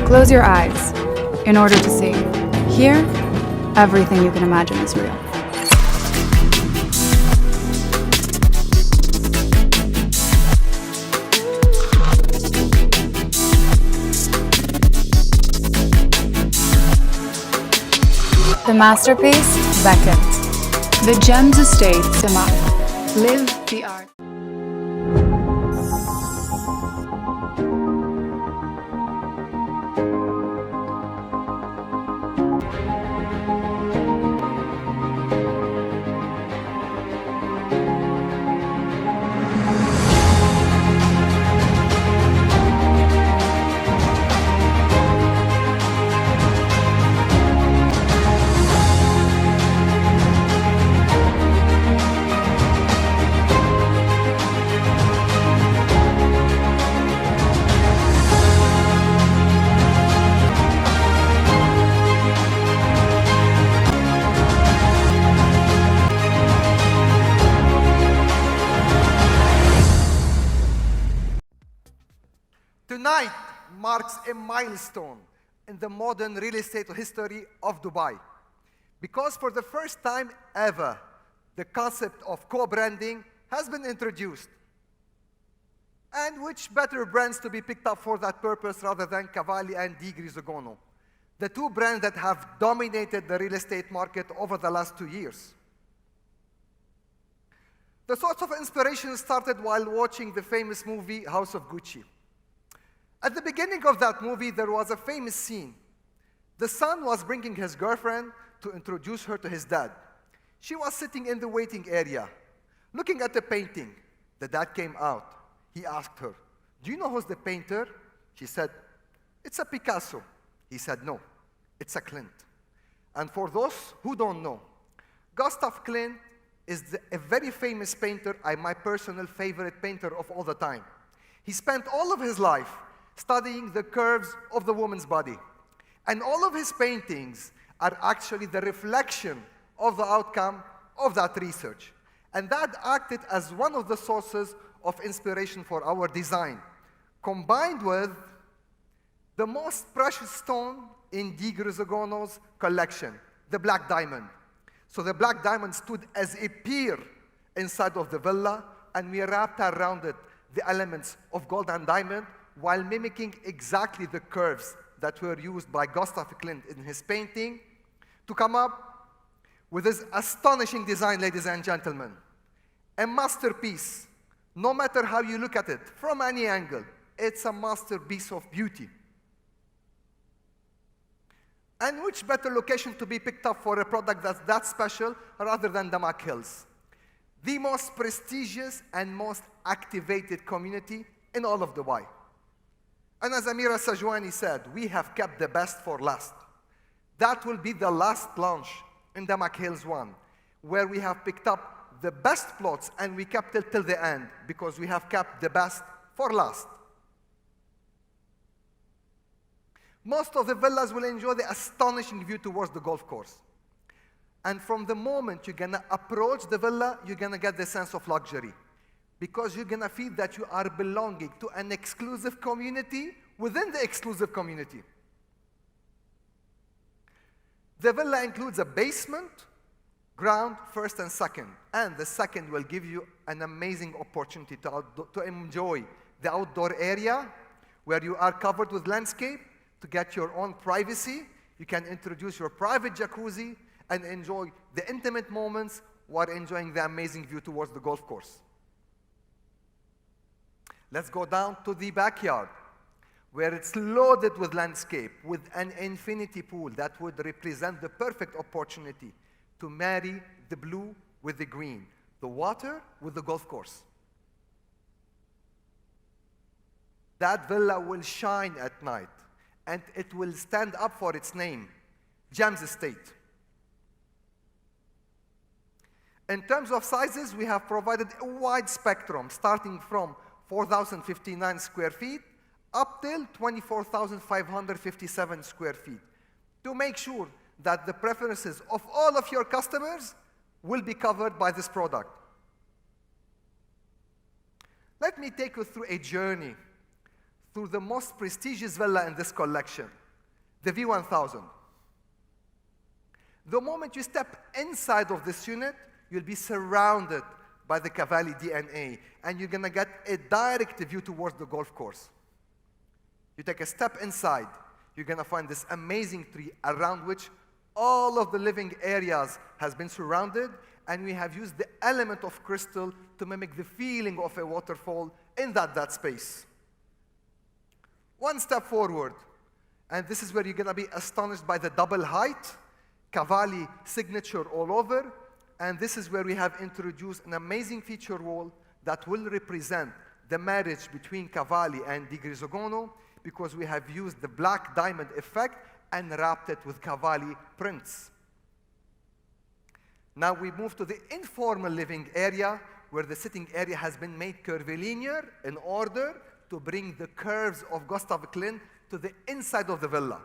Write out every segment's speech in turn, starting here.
Close your eyes in order to see. Here, everything you can imagine is real. The masterpiece beckons. The Gems Estate, Damac. Live the art. Tonight marks a milestone in the modern real estate history of Dubai, because for the first time ever, the concept of co-branding has been introduced. And which better brands to be picked up for that purpose rather than Cavalli X de Grisogono, the two brands that have dominated the real estate market over the last 2 years. The source of inspiration started while watching the famous movie House of Gucci. At the beginning of that movie, there was a famous scene. The son was bringing his girlfriend to introduce her to his dad. She was sitting in the waiting area, looking at the painting. The dad came out. He asked her, "Do you know who's the painter?" She said, "It's a Picasso." He said, "No, it's a Klimt." And for those who don't know, Gustav Klimt is a very famous painter, my personal favorite painter of all the time. He spent all of his life studying the curves of the woman's body. And all of his paintings are actually the reflection of the outcome of that research. And that acted as one of the sources of inspiration for our design, combined with the most precious stone in de Grisogono's collection, the black diamond. So the black diamond stood as a pier inside of the villa, and we wrapped around it the elements of gold and diamond, while mimicking exactly the curves that were used by Gustav Klimt in his painting to come up with this astonishing design, ladies and gentlemen. A masterpiece. No matter how you look at it, from any angle, it's a masterpiece of beauty. And which better location to be picked up for a product that's that special rather than Damac Hills, the most prestigious and most activated community in all of Dubai. And as Amira Sajwani said, we have kept the best for last. That will be the last launch in Damac Hills 1, where we have picked up the best plots and we kept it till the end because we have kept the best for last. Most of the villas will enjoy the astonishing view towards the golf course. And from the moment you're gonna approach the villa, you're gonna get the sense of luxury, because you're gonna feel that you are belonging to an exclusive community within the exclusive community. The villa includes a basement, ground, first and second. And the second will give you an amazing opportunity to enjoy the outdoor area where you are covered with landscape, to get your own privacy. You can introduce your private jacuzzi and enjoy the intimate moments while enjoying the amazing view towards the golf course. Let's go down to the backyard, where it's loaded with landscape, with an infinity pool that would represent the perfect opportunity to marry the blue with the green, the water with the golf course. That villa will shine at night, and it will stand up for its name, Gems Estate. In terms of sizes, we have provided a wide spectrum, starting from 4,059 square feet up till 24,557 square feet, to make sure that the preferences of all of your customers will be covered by this product. Let me take you through a journey through the most prestigious villa in this collection, the V1000. The moment you step inside of this unit, you'll be surrounded by the Cavalli DNA, and you're gonna get a direct view towards the golf course. You take a step inside, you're gonna find this amazing tree around which all of the living areas has been surrounded, and we have used the element of crystal to mimic the feeling of a waterfall in that space. One step forward, and this is where you're gonna be astonished by the double height, Cavalli signature all over, and this is where we have introduced an amazing feature wall that will represent the marriage between Cavalli and de Grisogono, because we have used the black diamond effect and wrapped it with Cavalli prints. Now we move to the informal living area, where the sitting area has been made curvilinear in order to bring the curves of Gustav Klimt to the inside of the villa.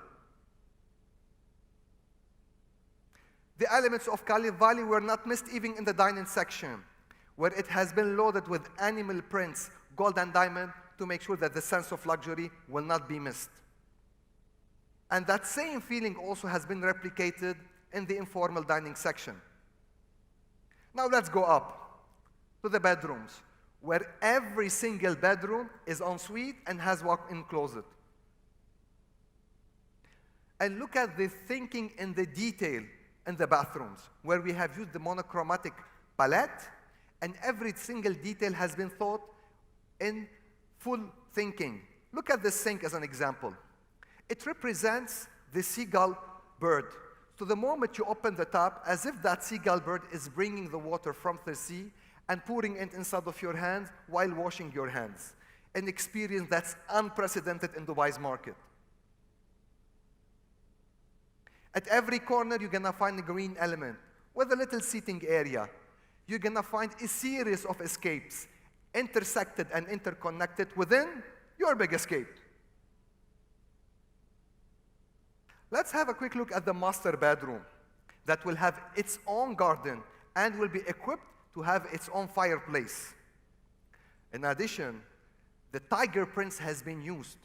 The elements of Cavalli were not missed even in the dining section, where it has been loaded with animal prints, gold and diamond, to make sure that the sense of luxury will not be missed. And that same feeling also has been replicated in the informal dining section. Now let's go up to the bedrooms, where every single bedroom is en suite and has walk-in closet. And look at the thinking in the detail in the bathrooms, where we have used the monochromatic palette, and every single detail has been thought in full thinking. Look at this sink as an example. It represents the seagull bird. So the moment you open the tap, as if that seagull bird is bringing the water from the sea and pouring it inside of your hands while washing your hands. An experience that's unprecedented in Dubai's market. At every corner, you're gonna find a green element with a little seating area. You're gonna find a series of escapes, intersected and interconnected within your big escape. Let's have a quick look at the master bedroom that will have its own garden and will be equipped to have its own fireplace. In addition, the tiger prints has been used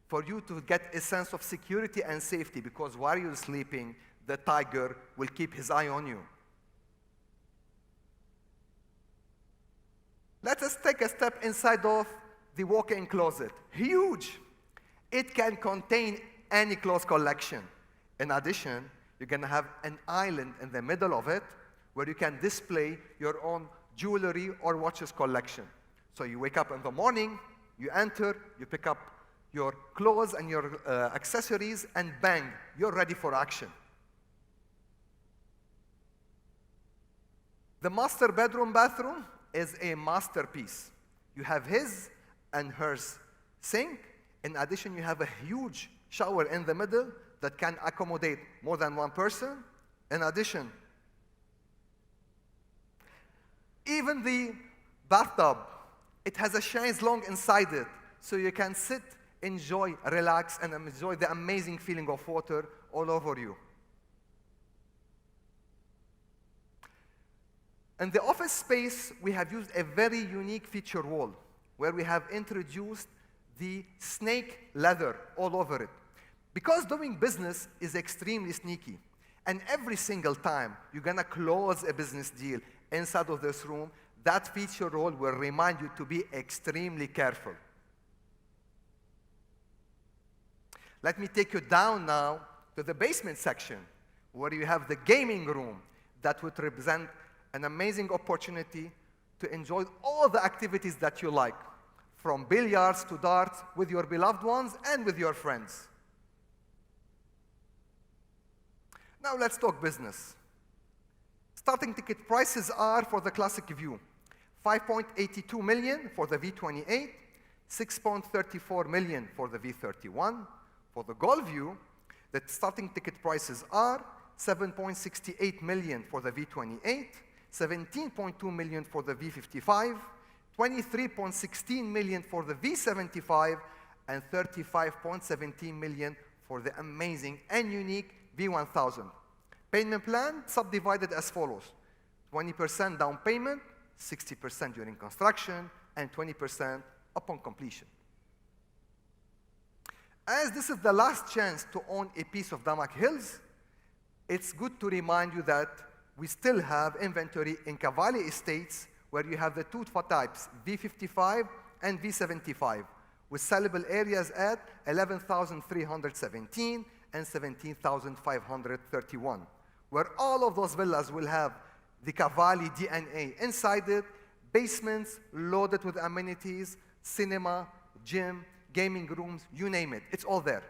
for you to get a sense of security and safety, because while you're sleeping, the tiger will keep his eye on you. Let us take a step inside of the walk-in closet. Huge! It can contain any clothes collection. In addition, you're gonna have an island in the middle of it where you can display your own jewelry or watches collection. So you wake up in the morning, you enter, you pick up your clothes and your accessories, and bang, you're ready for action. The master bathroom is a masterpiece. You have his and hers sink. In addition, you have a huge shower in the middle that can accommodate more than one person. In addition, even the bathtub, it has a chaise longue inside it, so you can sit, enjoy, relax, and enjoy the amazing feeling of water all over you. In the office space, we have used a very unique feature wall where we have introduced the snake leather all over it. Because doing business is extremely sneaky, and every single time you're gonna close a business deal inside of this room, that feature wall will remind you to be extremely careful. Let me take you down now to the basement section, where you have the gaming room that would represent an amazing opportunity to enjoy all the activities that you like, from billiards to darts with your beloved ones and with your friends. Now let's talk business. Starting ticket prices are for the classic view, 5.82 million for the V28, 6.34 million for the V31. For the Gold View, the starting ticket prices are 7.68 million for the V28, 17.2 million for the V55, 23.16 million for the V75, and 35.17 million for the amazing and unique V1000. Payment plan subdivided as follows: 20% down payment, 60% during construction, and 20% upon completion. As this is the last chance to own a piece of Damac Hills, it's good to remind you that we still have inventory in Cavalli estates where you have the two types, V55 and V75, with sellable areas at 11,317 and 17,531, where all of those villas will have the Cavalli DNA inside it, basements loaded with amenities, cinema, gym, gaming rooms, you name it, it's all there.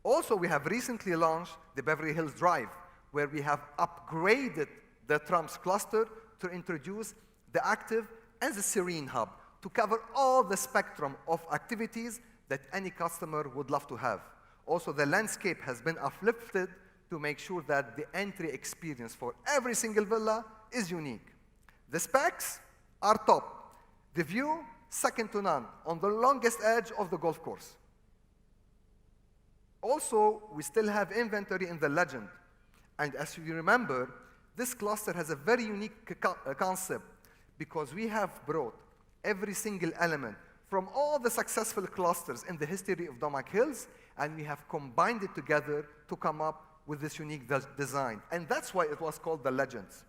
Also, we have recently launched the Beverly Hills Drive, where we have upgraded the Trumps cluster to introduce the active and the serene hub to cover all the spectrum of activities that any customer would love to have. Also, the landscape has been uplifted to make sure that the entry experience for every single villa is unique. The specs are top. The view, second to none, on the longest edge of the golf course. Also, we still have inventory in the Legend. And as you remember, this cluster has a very unique concept because we have brought every single element from all the successful clusters in the history of Damac Hills, and we have combined it together to come up with this unique design. And that's why it was called the Legends.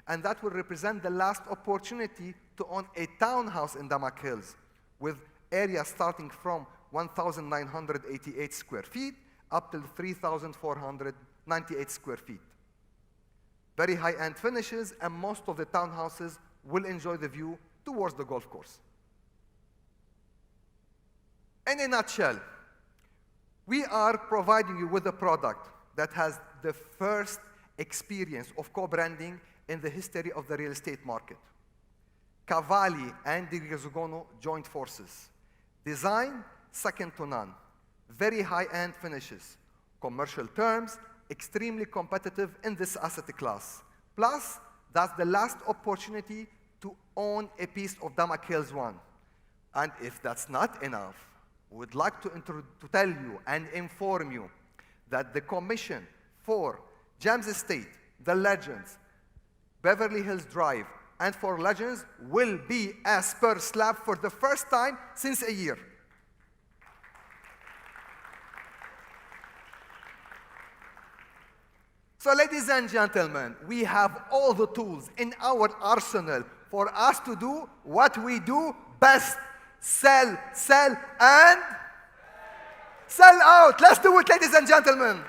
And that will represent the last opportunity to own a townhouse in Damac Hills with areas starting from 1,988 square feet up to 3,498 square feet. Very high-end finishes, and most of the townhouses will enjoy the view towards the golf course. In a nutshell, we are providing you with a product that has the first experience of co-branding in the history of the real estate market. Cavalli and de Grisogono joined forces. Design, second to none. Very high-end finishes. Commercial terms, extremely competitive in this asset class. Plus, that's the last opportunity to own a piece of Damac Hills 1. And if that's not enough, we'd like to tell you and inform you that the commission for Gems Estate, the Legends, Beverly Hills Drive, and for Legends will be as per slab for the first time since a year. So ladies and gentlemen, we have all the tools in our arsenal for us to do what we do best. Sell, sell, and sell out. Let's do it, ladies and gentlemen.